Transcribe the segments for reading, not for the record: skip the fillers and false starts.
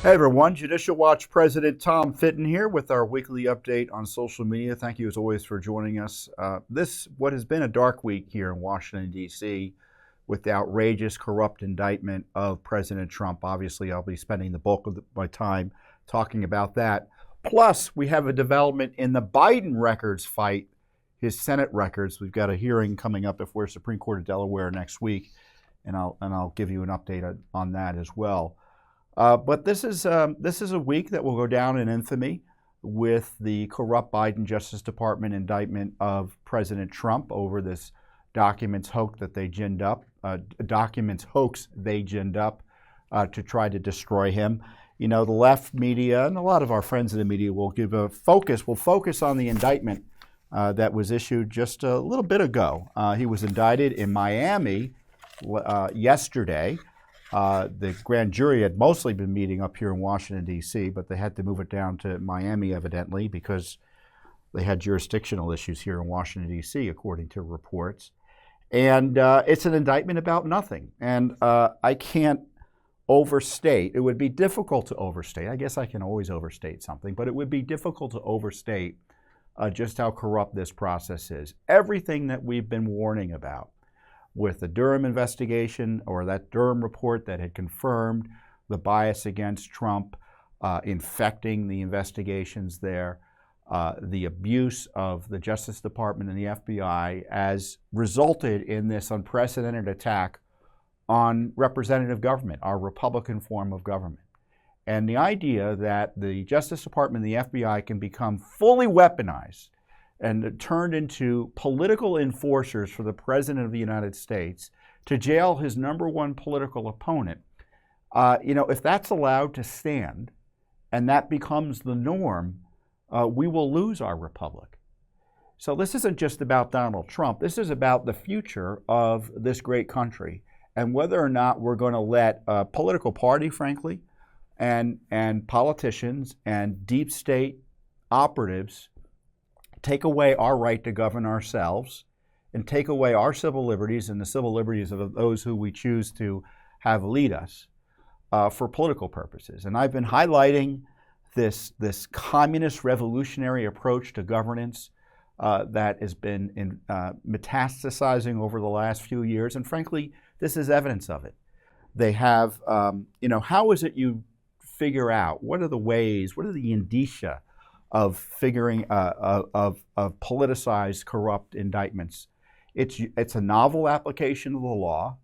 Hey everyone, Judicial Watch President Tom Fitton here with our weekly update on social media. Thank you as always for joining us. What has been a dark week here in Washington, D.C. with the outrageous, corrupt indictment of President Trump. Obviously, I'll be spending the bulk of my time talking about that. Plus, we have a development in the Biden records fight, his Senate records. We've got a hearing coming up before Supreme Court of Delaware next week, and I'll give you an update on that as well. But this is a week that will go down in infamy with the corrupt Biden Justice Department indictment of President Trump over this documents hoax they ginned up to try to destroy him. You know, the left media and a lot of our friends in the media will focus on the indictment that was issued just a little bit ago. He was indicted in Miami yesterday. The grand jury had mostly been meeting up here in Washington, D.C., but they had to move it down to Miami, evidently, because they had jurisdictional issues here in Washington, D.C., according to reports. And it's an indictment about nothing. And I can't overstate. It would be difficult to overstate. I guess I can always overstate something, but it would be difficult to overstate just how corrupt this process is. Everything that we've been warning about, with the Durham investigation, or that Durham report that had confirmed the bias against Trump, infecting the investigations there, the abuse of the Justice Department and the FBI has resulted in this unprecedented attack on representative government, our Republican form of government. And the idea that the Justice Department and the FBI can become fully weaponized and turned into political enforcers for the President of the United States to jail his number one political opponent. If that's allowed to stand and that becomes the norm, we will lose our republic. So this isn't just about Donald Trump. This is about the future of this great country and whether or not we're going to let a political party, frankly, and politicians and deep state operatives take away our right to govern ourselves and take away our civil liberties and the civil liberties of those who we choose to have lead us for political purposes. And I've been highlighting this communist revolutionary approach to governance that has been metastasizing over the last few years. And frankly, this is evidence of it. They have, how is it you figure out, what are the indicia of figuring of politicized, corrupt indictments? It's a novel application of the law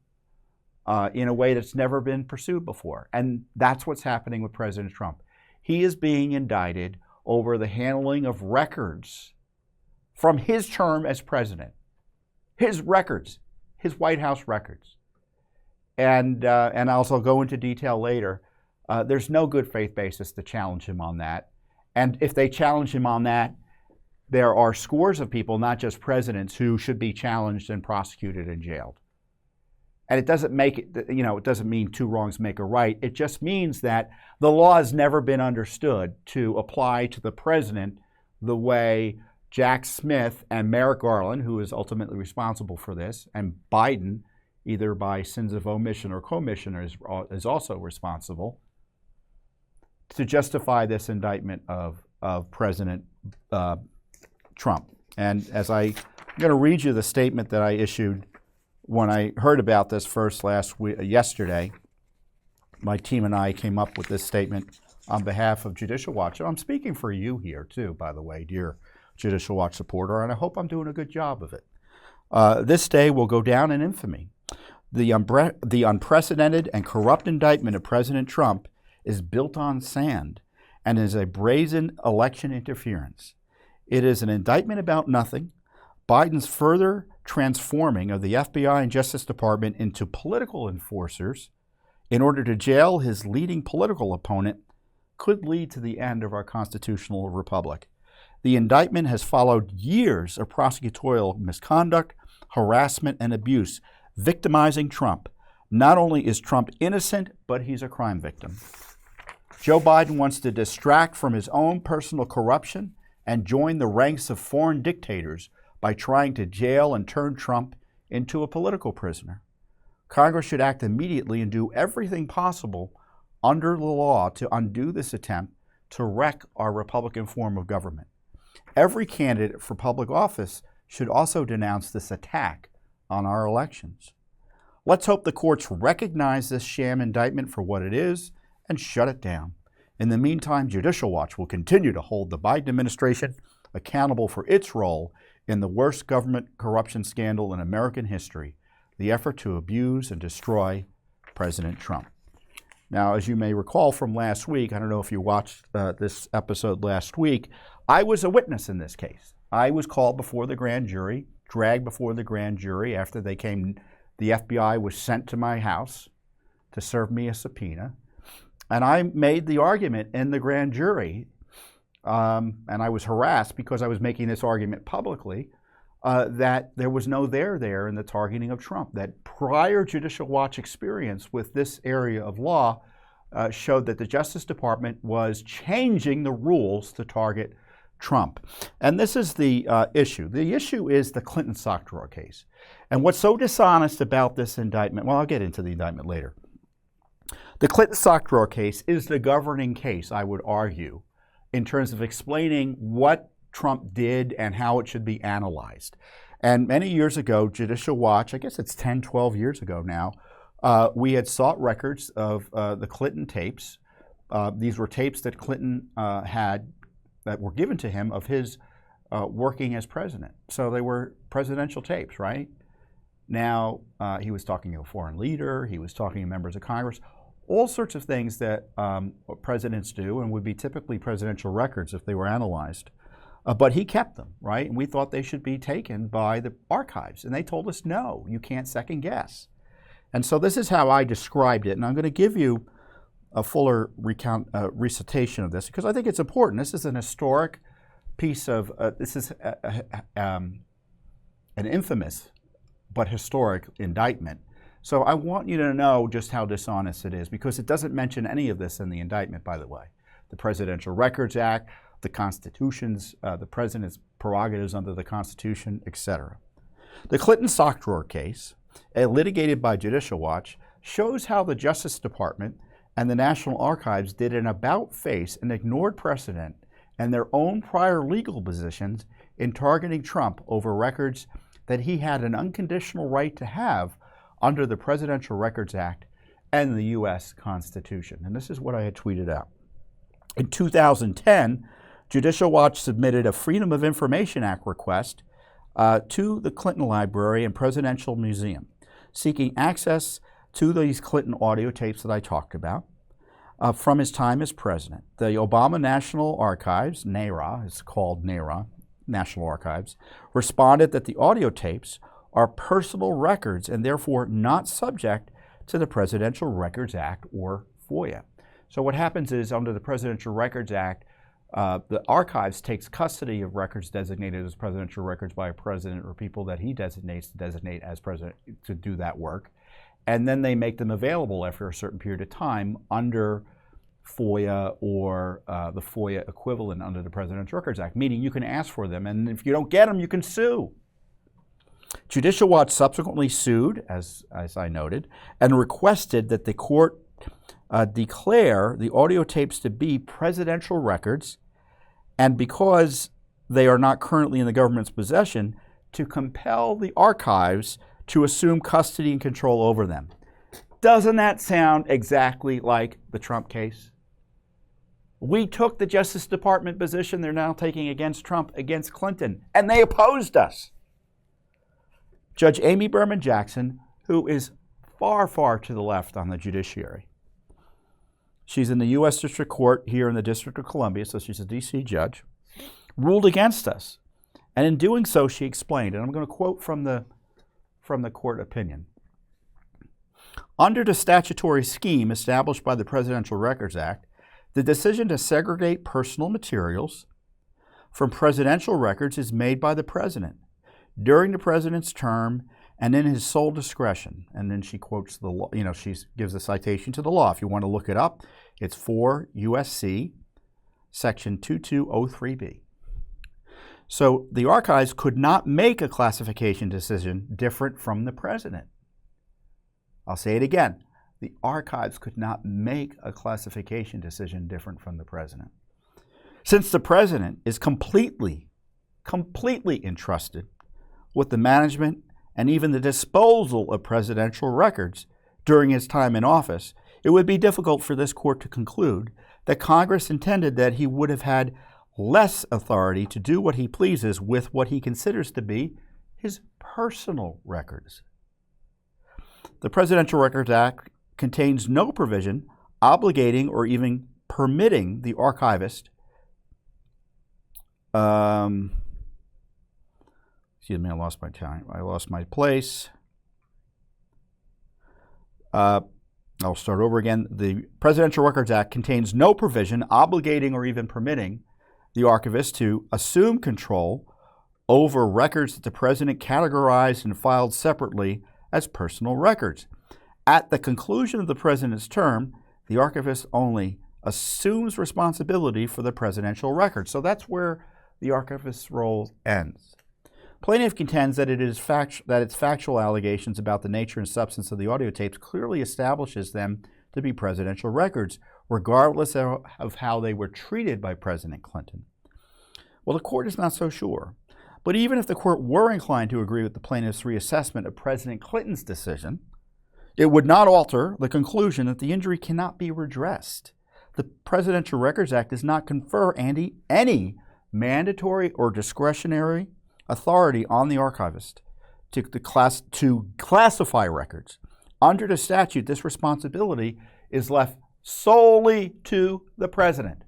in a way that's never been pursued before, and that's what's happening with President Trump. He is being indicted over the handling of records from his term as president, his records, his White House records, and I'll also go into detail later. There's no good faith basis to challenge him on that. And if they challenge him on that, there are scores of people, not just presidents, who should be challenged and prosecuted and jailed. And it doesn't it doesn't mean two wrongs make a right. It just means that the law has never been understood to apply to the president the way Jack Smith and Merrick Garland, who is ultimately responsible for this, and Biden, either by sins of omission or commission, is also responsible to justify this indictment of President Trump. And I'm going to read you the statement that I issued when I heard about this first yesterday. My team and I came up with this statement on behalf of Judicial Watch. And I'm speaking for you here too, by the way, dear Judicial Watch supporter, and I hope I'm doing a good job of it. This day will go down in infamy. The unprecedented and corrupt indictment of President Trump is built on sand and is a brazen election interference. It is an indictment about nothing. Biden's further transforming of the FBI and Justice Department into political enforcers in order to jail his leading political opponent could lead to the end of our constitutional republic. The indictment has followed years of prosecutorial misconduct, harassment, and abuse, victimizing Trump. Not only is Trump innocent, but he's a crime victim. Joe Biden wants to distract from his own personal corruption and join the ranks of foreign dictators by trying to jail and turn Trump into a political prisoner. Congress should act immediately and do everything possible under the law to undo this attempt to wreck our Republican form of government. Every candidate for public office should also denounce this attack on our elections. Let's hope the courts recognize this sham indictment for what it is and shut it down. In the meantime, Judicial Watch will continue to hold the Biden administration accountable for its role in the worst government corruption scandal in American history, the effort to abuse and destroy President Trump. Now, as you may recall from last week, I don't know if you watched this episode last week, I was a witness in this case. I was called before the grand jury, dragged before the grand jury after they came. The FBI was sent to my house to serve me a subpoena. And I made the argument in the grand jury, and I was harassed because I was making this argument publicly, that there was no there in the targeting of Trump, that prior Judicial Watch experience with this area of law showed that the Justice Department was changing the rules to target Trump. And this is the issue. The issue is the Clinton sock drawer case. And what's so dishonest about this indictment, well, I'll get into the indictment later. The Clinton sock drawer case is the governing case, I would argue, in terms of explaining what Trump did and how it should be analyzed. And many years ago, Judicial Watch, I guess it's 10, 12 years ago now, we had sought records of the Clinton tapes. These were tapes that Clinton had that were given to him of his working as president. So they were presidential tapes, right? Now, he was talking to a foreign leader, he was talking to members of Congress, all sorts of things that presidents do and would be typically presidential records if they were analyzed. But he kept them, right? And we thought they should be taken by the archives. And they told us, no, you can't second guess. And so this is how I described it. And I'm going to give you a fuller recitation of this because I think it's important. This is an historic piece of, this is an infamous but historic indictment. So I want you to know just how dishonest it is because it doesn't mention any of this in the indictment, by the way. The Presidential Records Act, the Constitution's, the President's prerogatives under the Constitution, etc. The Clinton sock drawer case, litigated by Judicial Watch, shows how the Justice Department and the National Archives did an about-face and ignored precedent and their own prior legal positions in targeting Trump over records that he had an unconditional right to have under the Presidential Records Act and the U.S. Constitution. And this is what I had tweeted out. In 2010, Judicial Watch submitted a Freedom of Information Act request to the Clinton Library and Presidential Museum, seeking access to these Clinton audio tapes that I talked about from his time as president. The Obama National Archives, NARA, it's called NARA, National Archives, responded that the audio tapes are personal records and therefore not subject to the Presidential Records Act or FOIA. So what happens is under the Presidential Records Act, the archives takes custody of records designated as presidential records by a president or people that he designates to designate as president to do that work. And then they make them available after a certain period of time under FOIA or the FOIA equivalent under the Presidential Records Act, meaning you can ask for them, and if you don't get them, you can sue. Judicial Watch subsequently sued, as I noted, and requested that the court declare the audio tapes to be presidential records, and because they are not currently in the government's possession, to compel the archives to assume custody and control over them. Doesn't that sound exactly like the Trump case? We took the Justice Department position they're now taking against Trump, against Clinton, and they opposed us. Judge Amy Berman Jackson, who is far, far to the left on the judiciary. She's in the U.S. District Court here in the District of Columbia, so she's a D.C. judge, ruled against us. And in doing so, she explained, and I'm going to quote from the court opinion. Under the statutory scheme established by the Presidential Records Act, the decision to segregate personal materials from presidential records is made by the president during the president's term and in his sole discretion. And then she quotes the law, she gives a citation to the law. If you want to look it up, it's 4 U.S.C. section 2203B. So the archives could not make a classification decision different from the president. I'll say it again. the archives could not make a classification decision different from the president. Since the president is completely entrusted with the management and even the disposal of presidential records during his time in office, it would be difficult for this court to conclude that Congress intended that he would have had less authority to do what he pleases with what he considers to be his personal records. The Presidential Records Act contains no provision obligating or even permitting the archivist excuse me, I lost my time. I lost my place. I'll start over again. The Presidential Records Act contains no provision obligating or even permitting the archivist to assume control over records that the president categorized and filed separately as personal records. At the conclusion of the president's term, the archivist only assumes responsibility for the presidential record. So that's where the archivist's role ends. Plaintiff contends that its factual allegations about the nature and substance of the audio tapes clearly establishes them to be presidential records, regardless of how they were treated by President Clinton. Well, the court is not so sure. But even if the court were inclined to agree with the plaintiff's reassessment of President Clinton's decision, it would not alter the conclusion that the injury cannot be redressed. The Presidential Records Act does not confer any mandatory or discretionary authority on the archivist to classify records. Under the statute, this responsibility is left solely to the president.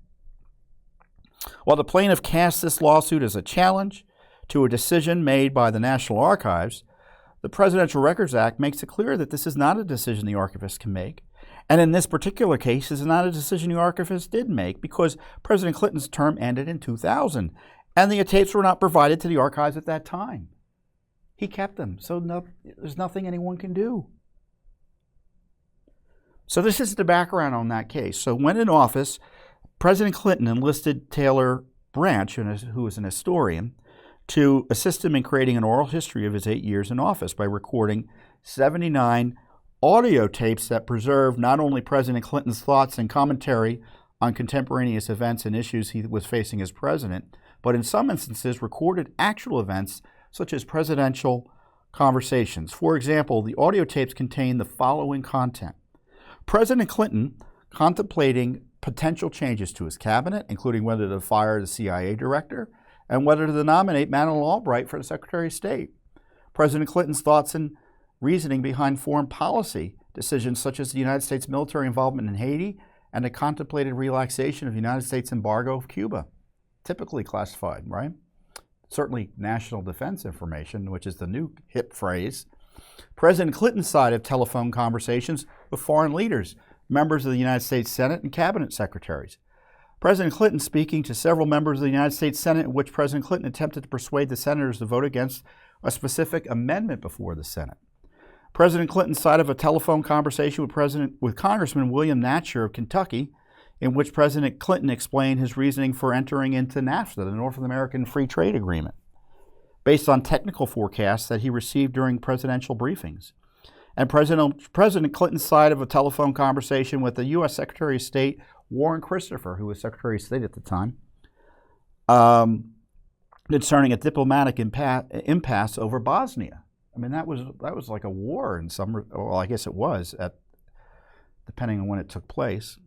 While the plaintiff casts this lawsuit as a challenge to a decision made by the National Archives, the Presidential Records Act makes it clear that this is not a decision the archivist can make. And in this particular case, this is not a decision the archivist did make because President Clinton's term ended in 2000, and the tapes were not provided to the archives at that time. He kept them, so there's nothing anyone can do. So this is the background on that case. So when in office, President Clinton enlisted Taylor Branch, who is an historian, to assist him in creating an oral history of his 8 years in office by recording 79 audio tapes that preserve not only President Clinton's thoughts and commentary on contemporaneous events and issues he was facing as president, but in some instances recorded actual events such as presidential conversations. For example, the audio tapes contain the following content. President Clinton contemplating potential changes to his cabinet, including whether to fire the CIA director and whether to nominate Madeleine Albright for the Secretary of State. President Clinton's thoughts and reasoning behind foreign policy decisions such as the United States military involvement in Haiti and the contemplated relaxation of the United States embargo of Cuba. Typically classified, right? Certainly national defense information, which is the new hip phrase. President Clinton's side of telephone conversations with foreign leaders, members of the United States Senate and cabinet secretaries. President Clinton speaking to several members of the United States Senate in which President Clinton attempted to persuade the senators to vote against a specific amendment before the Senate. President Clinton's side of a telephone conversation with Congressman William Natcher of Kentucky, in which President Clinton explained his reasoning for entering into NAFTA, the North American Free Trade Agreement, based on technical forecasts that he received during presidential briefings. And President Clinton's side of a telephone conversation with the U.S. Secretary of State, Warren Christopher, who was Secretary of State at the time, concerning a diplomatic impasse over Bosnia. I mean, that was like a war in some, well, I guess it was, depending on when it took place.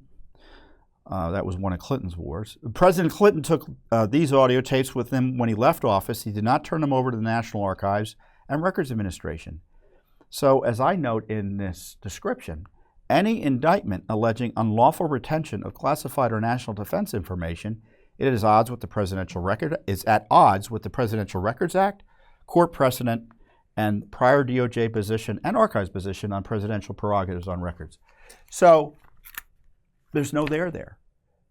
That was one of Clinton's wars. President Clinton took these audio tapes with him when he left office. He did not turn them over to the National Archives and Records Administration. So, as I note in this description, any indictment alleging unlawful retention of classified or national defense information, it is at odds with the Presidential Records Act, court precedent, and prior DOJ position and archives position on presidential prerogatives on records. So, there's no there.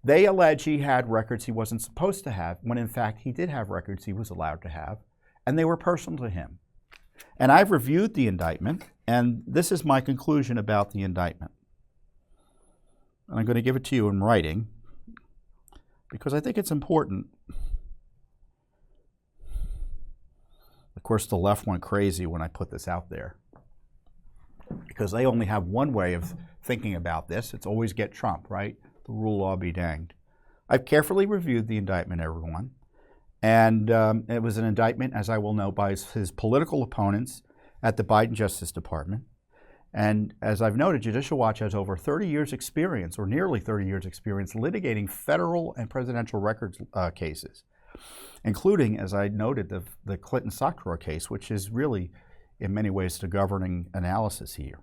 They allege he had records he wasn't supposed to have, when in fact he did have records he was allowed to have, and they were personal to him. And I've reviewed the indictment, and this is my conclusion about the indictment. And I'm going to give it to you in writing, because I think it's important. Of course, the left went crazy when I put this out there, because they only have one way of thinking about this. It's always get Trump, right? The rule law be danged. I've carefully reviewed the indictment, everyone. And it was an indictment, as I will note, by his political opponents at the Biden Justice Department. And as I've noted, Judicial Watch has over 30 years experience, or nearly 30 years experience, litigating federal and presidential records cases, including, as I noted, the Clinton sock drawer case, which is really, in many ways, the governing analysis here.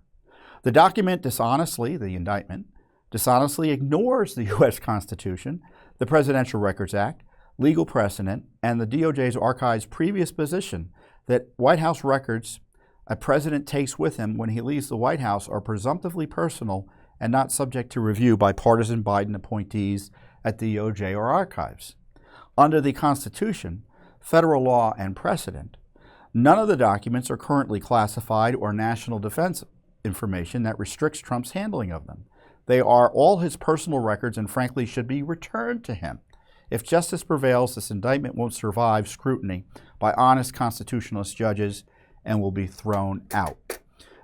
The document dishonestly, the indictment, dishonestly ignores the U.S. Constitution, the Presidential Records Act, legal precedent, and the DOJ's archives' previous position that White House records a president takes with him when he leaves the White House are presumptively personal and not subject to review by partisan Biden appointees at the DOJ or archives. Under the Constitution, federal law, and precedent, none of the documents are currently classified or national defense information that restricts Trump's handling of them. They are all his personal records and frankly should be returned to him. If justice prevails, this indictment won't survive scrutiny by honest constitutionalist judges and will be thrown out.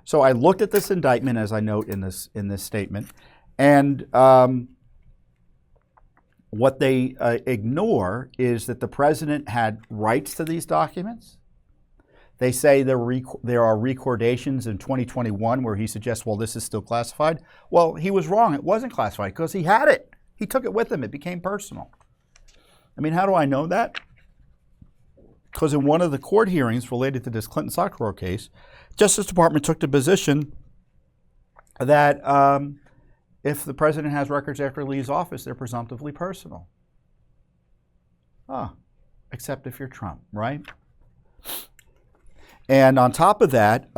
So I looked at this indictment, as I note in this statement, and what they ignore is that the president had rights to these documents. They say there are recordations in 2021 where he suggests, well, this is still classified. Well, he was wrong. It wasn't classified because he had it. He took it with him. It became personal. I mean, how do I know that? Because in one of the court hearings related to this Clinton sock drawer case, Justice Department took the position that if the president has records after he leaves office, they're presumptively personal. Except if you're Trump, right? And on top of that,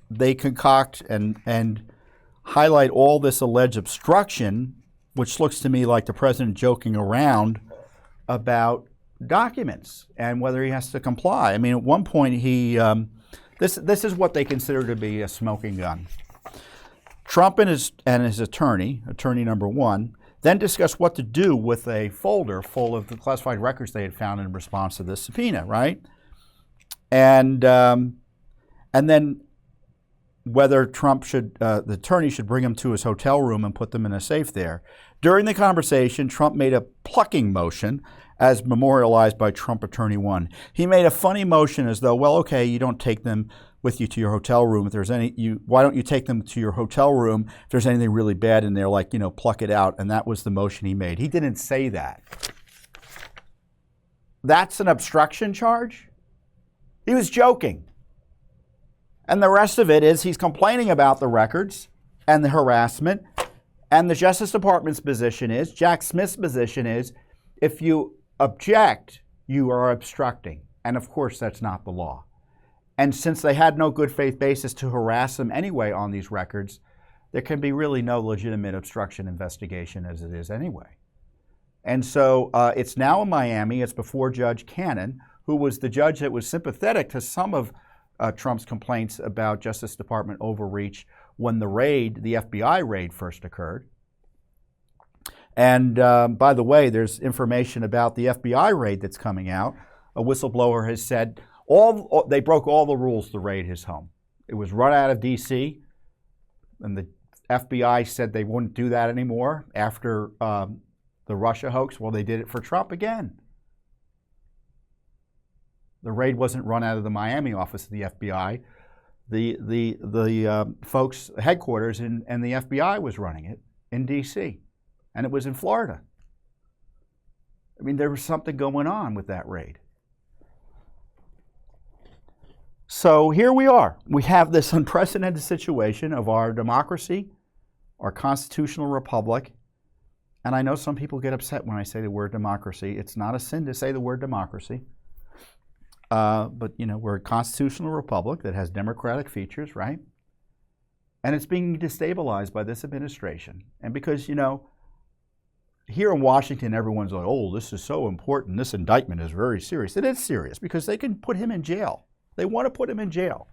they concoct and highlight all this alleged obstruction, which looks to me like the president joking around about documents and whether he has to comply. I mean, at one point, this is what they consider to be a smoking gun. Trump and his attorney number one, then discussed what to do with a folder full of the classified records they had found in response to this subpoena, right? And then whether Trump the attorney should bring them to his hotel room and put them in a safe there. During the conversation, Trump made a plucking motion as memorialized by Trump Attorney 1. He made a funny motion as though, well, okay, you don't take them with you to your hotel room. If there's why don't you take them to your hotel room if there's anything really bad in there, like, pluck it out. And that was the motion he made. He didn't say that. That's an obstruction charge? He was joking. And the rest of it is he's complaining about the records and the harassment. And the Justice Department's position is, Jack Smith's position is, if you object, you are obstructing. And of course, that's not the law. And since they had no good faith basis to harass him anyway on these records, there can be really no legitimate obstruction investigation as it is anyway. And so it's now in Miami. It's before Judge Cannon, who was the judge that was sympathetic to some of Trump's complaints about Justice Department overreach when the FBI raid first occurred. And by the way, there's information about the FBI raid that's coming out. A whistleblower has said they broke all the rules to raid his home. It was run out of D.C., and the FBI said they wouldn't do that anymore after the Russia hoax. Well, they did it for Trump again. The raid wasn't run out of the Miami office of the FBI. The folks, headquarters and the FBI was running it in D.C., and it was in Florida. I mean, there was something going on with that raid. So here we are. We have this unprecedented situation of our democracy, our constitutional republic. And I know some people get upset when I say the word democracy. It's not a sin to say the word democracy. But, we're a constitutional republic that has democratic features, right? And it's being destabilized by this administration. And because, here in Washington, everyone's like, oh, this is so important. This indictment is very serious. It is serious because they can put him in jail. They want to put him in jail.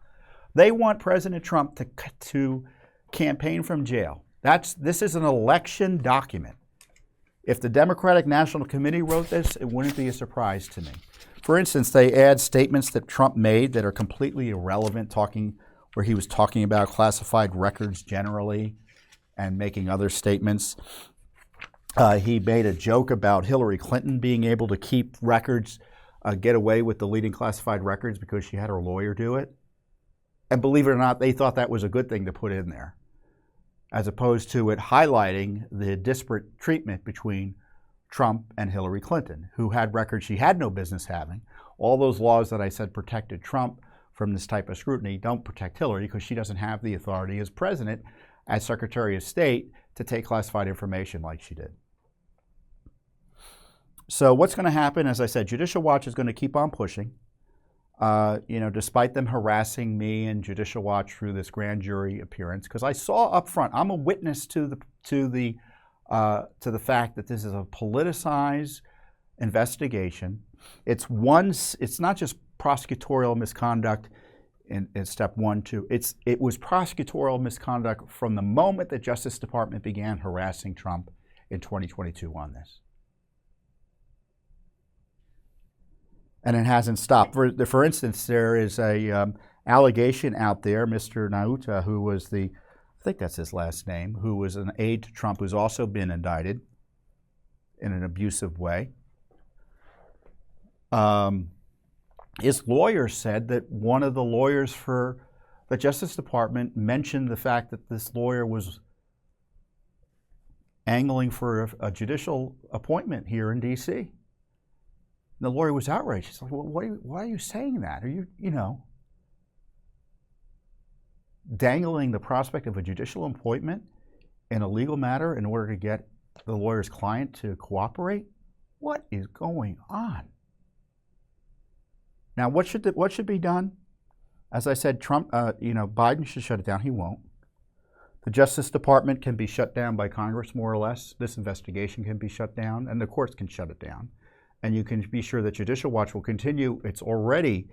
They want President Trump to campaign from jail. This is an election document. If the Democratic National Committee wrote this, it wouldn't be a surprise to me. For instance, they add statements that Trump made that are completely irrelevant, where he was talking about classified records generally, and making other statements. He made a joke about Hillary Clinton being able to keep records, get away with deleting classified records because she had her lawyer do it. And believe it or not, they thought that was a good thing to put in there, as opposed to it highlighting the disparate treatment between Trump and Hillary Clinton, who had records she had no business having. All those laws that I said protected Trump from this type of scrutiny don't protect Hillary because she doesn't have the authority as president, as Secretary of State, to take classified information like she did. So what's going to happen, as I said, Judicial Watch is going to keep on pushing. Despite them harassing me and Judicial Watch through this grand jury appearance, because I saw up front, I'm a witness to the fact that this is a politicized investigation. It's not just prosecutorial misconduct in step 1, 2. It was prosecutorial misconduct from the moment the Justice Department began harassing Trump in 2022 on this. And it hasn't stopped. For instance, there is a allegation out there, Mr. Nauta, who was I think that's his last name, who was an aide to Trump, who's also been indicted in an abusive way. His lawyer said that one of the lawyers for the Justice Department mentioned the fact that this lawyer was angling for a judicial appointment here in D.C. The lawyer was outraged. He's like, well, why are you saying that? Are you dangling the prospect of a judicial appointment in a legal matter in order to get the lawyer's client to cooperate? What is going on? Now, what should be done? As I said, Biden should shut it down. He won't. The Justice Department can be shut down by Congress, more or less. This investigation can be shut down, and the courts can shut it down. And you can be sure that Judicial Watch will continue its already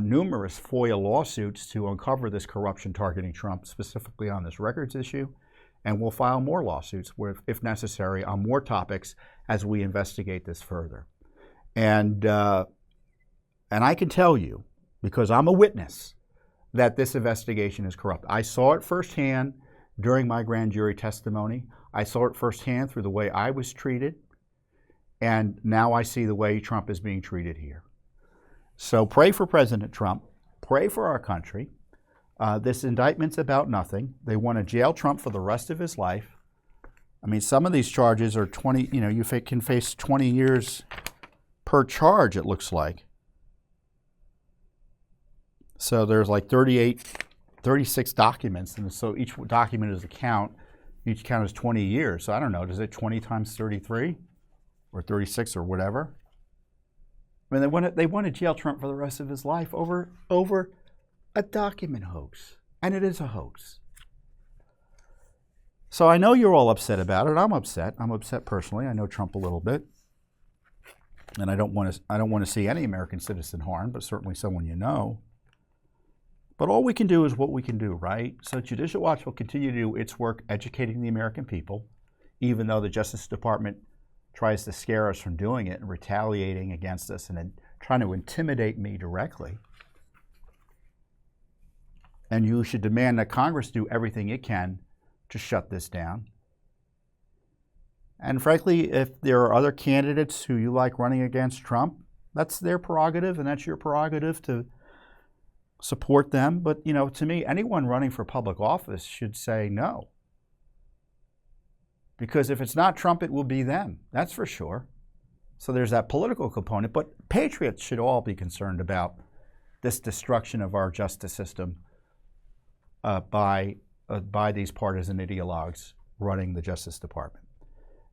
numerous FOIA lawsuits to uncover this corruption targeting Trump, specifically on this records issue. And we'll file more lawsuits, if necessary, on more topics as we investigate this further. And I can tell you, because I'm a witness, that this investigation is corrupt. I saw it firsthand during my grand jury testimony. I saw it firsthand through the way I was treated. And now I see the way Trump is being treated here. So pray for President Trump. Pray for our country. This indictment's about nothing. They want to jail Trump for the rest of his life. I mean, some of these charges are 20, you can face 20 years per charge, it looks like. So there's like 36 documents, and so each document is a count. Each count is 20 years. So I don't know, is it 20 times 33? Or 36 or whatever. I mean, they want to jail Trump for the rest of his life over a document hoax. And it is a hoax. So I know you're all upset about it. I'm upset. I'm upset personally. I know Trump a little bit. And I don't want to see any American citizen harmed, but certainly someone you know. But all we can do is what we can do, right? So Judicial Watch will continue to do its work educating the American people, even though the Justice Department tries to scare us from doing it and retaliating against us and then trying to intimidate me directly. And you should demand that Congress do everything it can to shut this down. And frankly, if there are other candidates who you like running against Trump, that's their prerogative and that's your prerogative to support them. But, to me, anyone running for public office should say no. Because if it's not Trump, it will be them. That's for sure. So there's that political component. But patriots should all be concerned about this destruction of our justice system by these partisan ideologues running the Justice Department.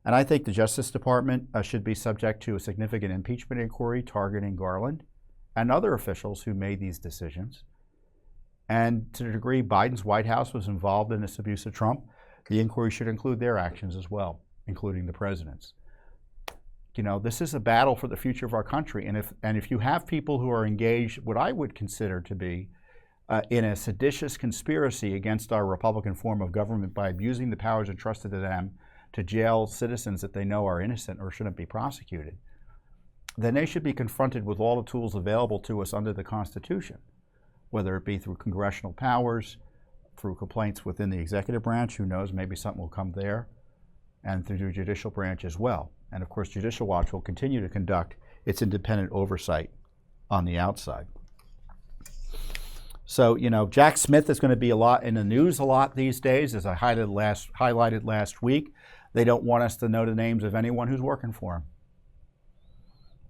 And I think the Justice Department should be subject to a significant impeachment inquiry targeting Garland and other officials who made these decisions. And to the degree Biden's White House was involved in this abuse of Trump, the inquiry should include their actions as well, including the president's. This is a battle for the future of our country. And if you have people who are engaged, what I would consider to be in a seditious conspiracy against our Republican form of government by abusing the powers entrusted to them to jail citizens that they know are innocent or shouldn't be prosecuted, then they should be confronted with all the tools available to us under the Constitution, whether it be through congressional powers, through complaints within the executive branch. Who knows, maybe something will come there, and through the judicial branch as well. And of course, Judicial Watch will continue to conduct its independent oversight on the outside. So, Jack Smith is going to be a lot in the news a lot these days, as I highlighted last week. They don't want us to know the names of anyone who's working for him.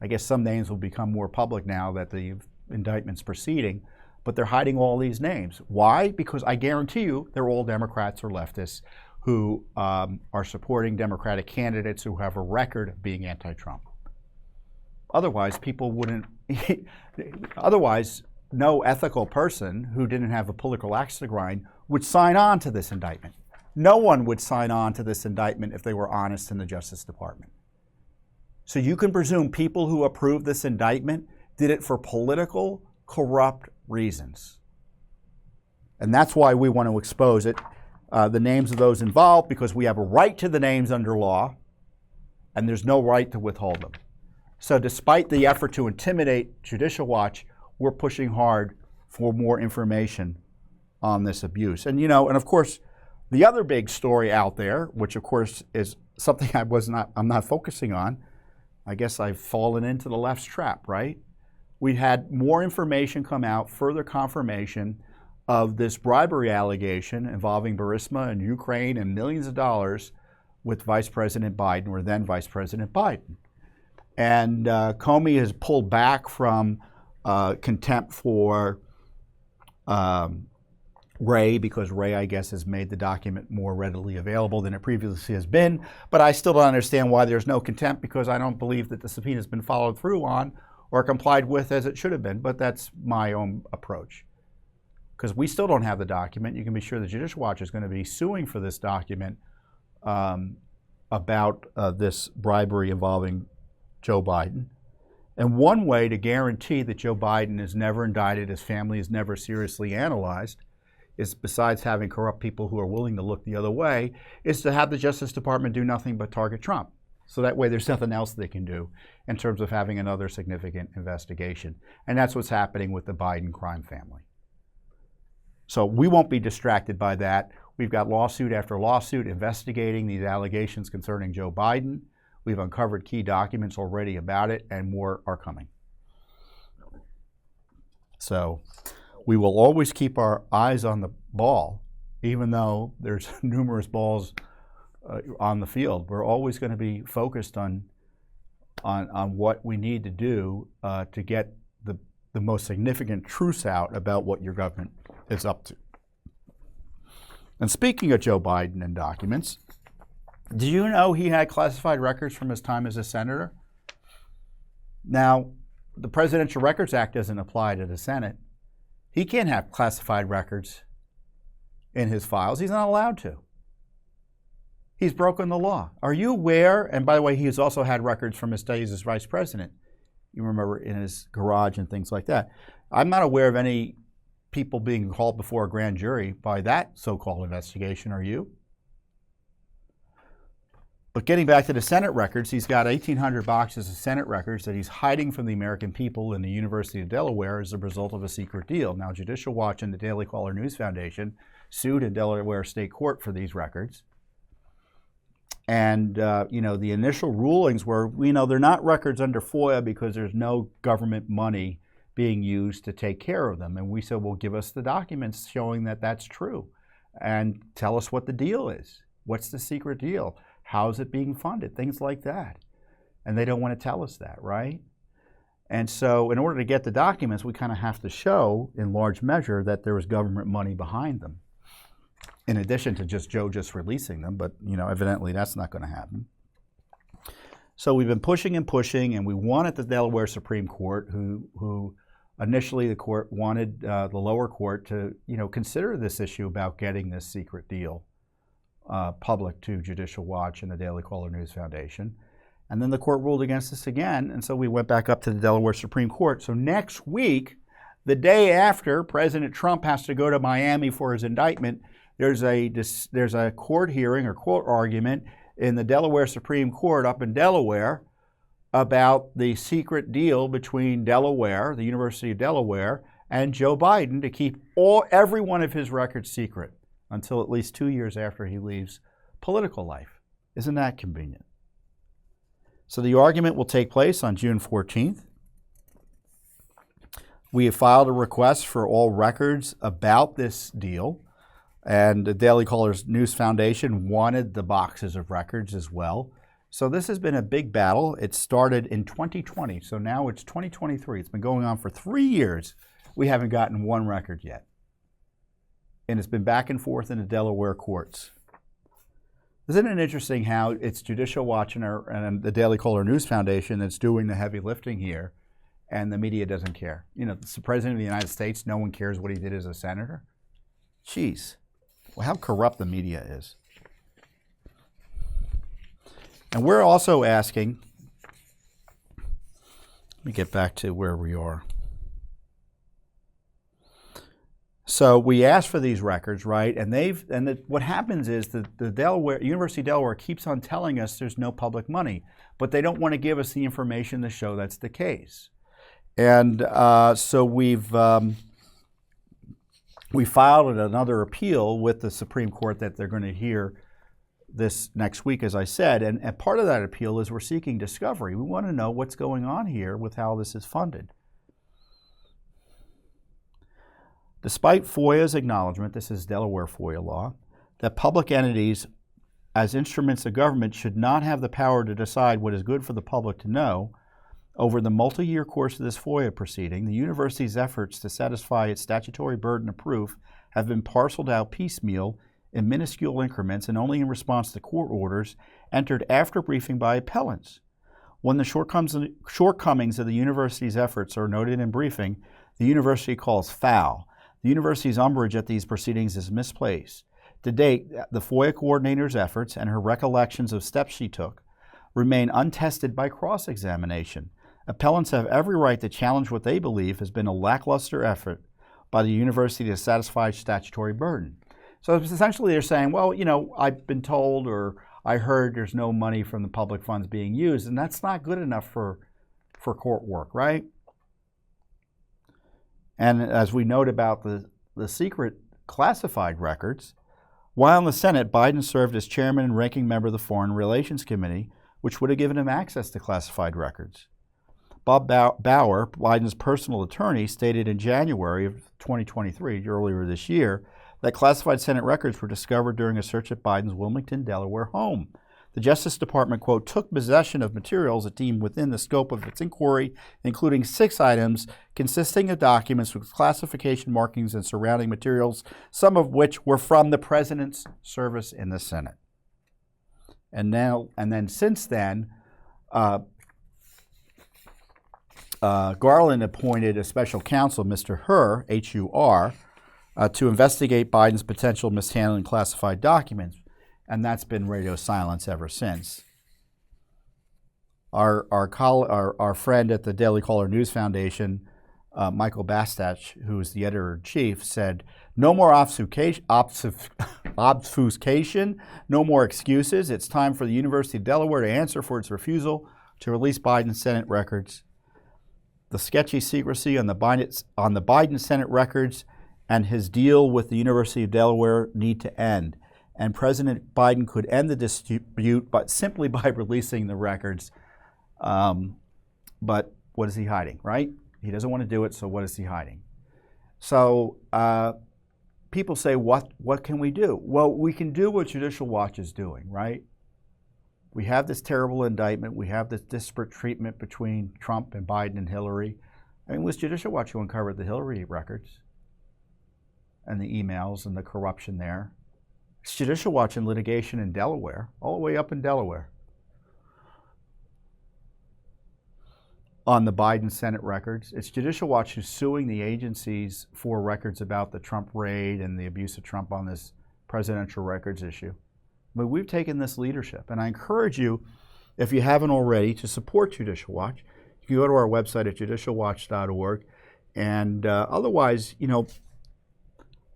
I guess some names will become more public now that the indictment's proceeding, but they're hiding all these names. Why? Because I guarantee you they're all Democrats or leftists who are supporting Democratic candidates who have a record of being anti-Trump. Otherwise, people wouldn't, no ethical person who didn't have a political axe to grind would sign on to this indictment. No one would sign on to this indictment if they were honest in the Justice Department. So you can presume people who approved this indictment did it for political, corrupt reasons. And that's why we want to expose it, the names of those involved, because we have a right to the names under law, and there's no right to withhold them. So despite the effort to intimidate Judicial Watch, we're pushing hard for more information on this abuse. And and of course, the other big story out there, which of course is something I'm not focusing on. I guess I've fallen into the left's trap, right? We had more information come out, further confirmation of this bribery allegation involving Burisma and Ukraine and millions of dollars with Vice President Biden, or then Vice President Biden. And Comey has pulled back from contempt for Ray, because Ray, I guess, has made the document more readily available than it previously has been. But I still don't understand why there's no contempt, because I don't believe that the subpoena has been followed through on or complied with as it should have been. But that's my own approach, because we still don't have the document. You can be sure the Judicial Watch is going to be suing for this document about this bribery involving Joe Biden. And one way to guarantee that Joe Biden is never indicted, his family is never seriously analyzed, is, besides having corrupt people who are willing to look the other way, is to have the Justice Department do nothing but target Trump. So that way there's nothing else they can do in terms of having another significant investigation. And that's what's happening with the Biden crime family. So we won't be distracted by that. We've got lawsuit after lawsuit investigating these allegations concerning Joe Biden. We've uncovered key documents already about it, and more are coming. So we will always keep our eyes on the ball, even though there's numerous balls on the field. We're always going to be focused on what we need to do to get the most significant truths out about what your government is up to. And speaking of Joe Biden and documents, do you know he had classified records from his time as a senator? Now, the Presidential Records Act doesn't apply to the Senate. He can't have classified records in his files. He's not allowed to. He's broken the law. Are you aware? And by the way, he's also had records from his days as vice president. You remember, in his garage and things like that. I'm not aware of any people being called before a grand jury by that so-called investigation. Are you? But getting back to the Senate records, he's got 1,800 boxes of Senate records that he's hiding from the American people in the University of Delaware as a result of a secret deal. Now, Judicial Watch and the Daily Caller News Foundation sued in Delaware State Court for these records. And, the initial rulings were, they're not records under FOIA because there's no government money being used to take care of them. And we said, well, give us the documents showing that that's true. And tell us what the deal is. What's the secret deal? How's it being funded? Things like that. And they don't want to tell us that, right? And so in order to get the documents, we kind of have to show, in large measure, that there was government money behind them, in addition to Joe just releasing them. But, evidently that's not going to happen. So we've been pushing and pushing, and we wanted the Delaware Supreme Court, who initially the court wanted the lower court to, consider this issue about getting this secret deal public to Judicial Watch and the Daily Caller News Foundation. And then the court ruled against us again, and so we went back up to the Delaware Supreme Court. So next week, the day after President Trump has to go to Miami for his indictment, there's a court hearing or court argument in the Delaware Supreme Court up in Delaware about the secret deal between Delaware, the University of Delaware, and Joe Biden to keep every one of his records secret. until at least 2 years after he leaves political life. Isn't that convenient? So the argument will take place on June 14th. We have filed a request for all records about this deal, and the Daily Caller's News Foundation wanted the boxes of records as well. So this has been a big battle. It started in 2020, so now it's 2023. It's been going on for 3 years. We haven't gotten one record yet. And it's been back and forth in the Delaware courts. Isn't it interesting how it's Judicial Watch and the Daily Caller News Foundation that's doing the heavy lifting here, and the media doesn't care? You know, the President of the United States, no one cares what he did as a senator. Jeez, well, how corrupt the media is. And we're also asking, let me get back to where we are. So we asked for these records, right? And what happens is that the University of Delaware keeps on telling us there's no public money, but they don't want to give us the information to show that's the case. And so we filed another appeal with the Supreme Court that they're going to hear this next week, as I said. And part of that appeal is we're seeking discovery. We want to know what's going on here with how this is funded. Despite FOIA's acknowledgement, this is Delaware FOIA law, that public entities as instruments of government should not have the power to decide what is good for the public to know, over the multi-year course of this FOIA proceeding, the university's efforts to satisfy its statutory burden of proof have been parceled out piecemeal in minuscule increments and only in response to court orders entered after briefing by appellants. When the shortcomings of the university's efforts are noted in briefing, the university calls foul. The university's umbrage at these proceedings is misplaced. To date, the FOIA coordinator's efforts and her recollections of steps she took remain untested by cross-examination. Appellants have every right to challenge what they believe has been a lackluster effort by the university to satisfy statutory burden. So essentially they're saying, well, you know, I've been told or I heard there's no money from the public funds being used, and that's not good enough for court work, right? And as we note about the secret classified records, while in the Senate, Biden served as chairman and ranking member of the Foreign Relations Committee, which would have given him access to classified records. Bob Bauer, Biden's personal attorney, stated in January of 2023, earlier this year, that classified Senate records were discovered during a search at Biden's Wilmington, Delaware home. The Justice Department, quote, took possession of materials it deemed within the scope of its inquiry, including 6 items consisting of documents with classification markings and surrounding materials, some of which were from the president's service in the Senate. And then since then, Garland appointed a special counsel, Mr. Hur, H-U-R, to investigate Biden's potential mishandling classified documents. And that's been radio silence ever since. Our friend at the Daily Caller News Foundation, Michael Bastach, who is the editor-in-chief, said, no more obfuscation, no more excuses. It's time for the University of Delaware to answer for its refusal to release Biden's Senate records. The sketchy secrecy on the Biden Senate records and his deal with the University of Delaware need to end. And President Biden could end the dispute simply by releasing the records. But what is he hiding, right? He doesn't want to do it, so what is he hiding? So people say, what can we do? Well, we can do what Judicial Watch is doing, right? We have this terrible indictment. We have this disparate treatment between Trump and Biden and Hillary. I mean, it was Judicial Watch who uncovered the Hillary records and the emails and the corruption there. It's Judicial Watch in litigation in Delaware, all the way up in Delaware, on the Biden Senate records. It's Judicial Watch who's suing the agencies for records about the Trump raid and the abuse of Trump on this presidential records issue. But we've taken this leadership, and I encourage you, if you haven't already, to support Judicial Watch. You can go to our website at judicialwatch.org, and otherwise, you know,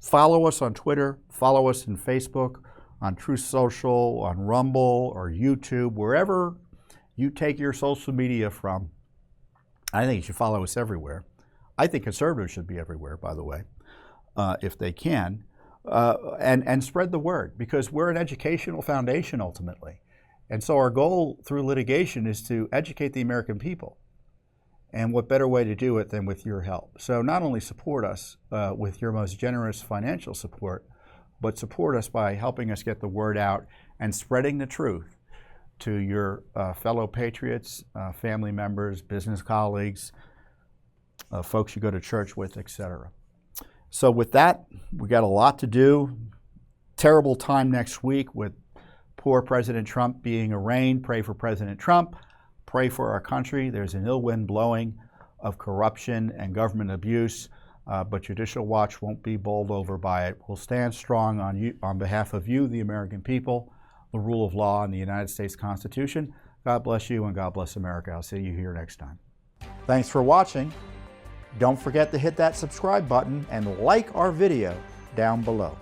follow us on Twitter, follow us on Facebook, on Truth Social, on Rumble, or YouTube, wherever you take your social media from. I think you should follow us everywhere. I think conservatives should be everywhere, by the way, if they can. and spread the word, because we're an educational foundation ultimately. And so our goal through litigation is to educate the American people. And what better way to do it than with your help? So not only support us with your most generous financial support, but support us by helping us get the word out and spreading the truth to your fellow patriots, family members, business colleagues, folks you go to church with, etc. So with that, we got a lot to do. Terrible time next week with poor President Trump being arraigned. Pray for President Trump. Pray for our country. There's an ill wind blowing of corruption and government abuse, but Judicial Watch won't be bowled over by it. We'll stand strong on behalf of you, the American people, the rule of law, and the United States Constitution. God bless you and God bless America. I'll see you here next time. Thanks for watching. Don't forget to hit that subscribe button and like our video down below.